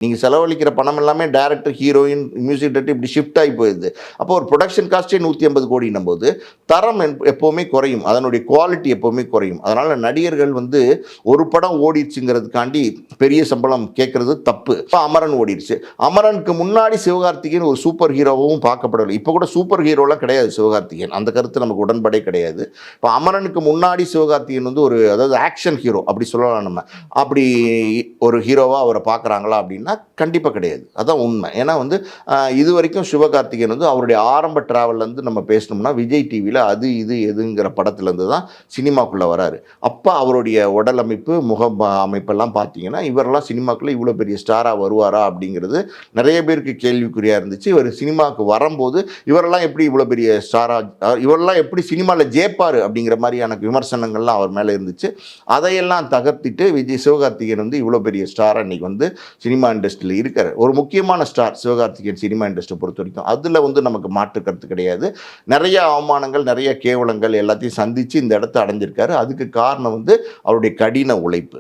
நீங்கள் செலவழிக்கிற பணம் எல்லாமே டைரக்டர், ஹீரோயின், மியூசிக் டைரக்டர் இப்படி ஷிஃப்ட் ஆகி போயிடுது. அப்போ ஒரு புரொடக்ஷன் காஸ்ட்டே 150 கோடின்னும் போது தரம் எப்போவுமே குறையும். அதனுடைய குவாலிட்டி எப்போவுமே குறையும். அதனால நடிகர்கள் வந்து ஒரு படம் ஓடிடுச்சுங்கிறதுக்காண்டி பெரிய சம்பளம் கேட்கறது தப்பு. இப்போ அமரன் ஓடிடுச்சு. அமரனுக்கு முன்னாடி சிவகார்த்திகேயன் ஒரு சூப்பர் ஹீரோவும் பார்க்கப்படவில்லை. இப்போ கூட சூப்பர் ஹீரோலாம் கிடையாது சிவகார்த்திகேயன். அந்த கருத்து நமக்கு உடன்படே கிடையாது. இப்போ அமரனுக்கு முன்னாடி சிவகார்த்திகேயன் வந்து ஒரு அதாவது ஆக்ஷன் ஹீரோ அப்படி சொல்லலாம் நம்ம. அப்படி ஒரு ஹீரோவாக அவரை பார்க்குறாங்களா அப்படின்னா கண்டிப்பாக கிடையாது. அதான் உண்மை. ஏன்னா வந்து இது வரைக்கும் சிவகார்த்திகேயன் வந்து அவருடைய ஆரம்ப டிராவல்லேருந்து நம்ம பேசணும்னா விஜய் டிவியில் அது இது எதுங்கிற படத்துலேருந்து தான் சினிமாக்குள்ளே வராரு. அப்போ அவருடைய உடல் அமைப்பு, முக அமைப்பெல்லாம் பார்த்தீங்கன்னா இவரெல்லாம் சினிமாக்குள்ளே இவ்வளோ பெரிய ஸ்டாராக வருவாரா அப்படிங்கிறது நிறைய பேருக்கு கேள்விக்குறியாக இருந்துச்சு. இவர் சினிமாவுக்கு வரும்போது இவரெல்லாம் எப்படி இவ்வளோ பெரிய ஸ்டாராக, இவரெல்லாம் எப்படி சினிமாவில் ஜெயிப்பார் அப்படிங்கிற மாதிரியான விமர்சனங்கள்லாம் அவர் மேலே இருந்துச்சு. அதையெல்லாம் தகர்த்திட்டு சிவகார்த்திகேயன் வந்து இவ்வளோ பெரிய ஸ்டாராக இன்றைக்கி வந்து சினிமா இண்டஸ்ட்ரியில் இருக்கிற ஒரு முக்கியமான ஸ்டார் சிவகார்த்திகேயன் சினிமா இண்டஸ்ட்ரியை பொறுத்த வரைக்கும். அதில் வந்து நமக்கு மாற்று கருத்து கிடையாது. நிறைய அவமானங்கள், நிறைய கேவலங்கள் எல்லாத்தையும் சந்தித்து இந்த இடத்த அடைஞ்சிருக்காரு. அதுக்கு காரணம் வந்து அவருடைய கடின உழைப்பு.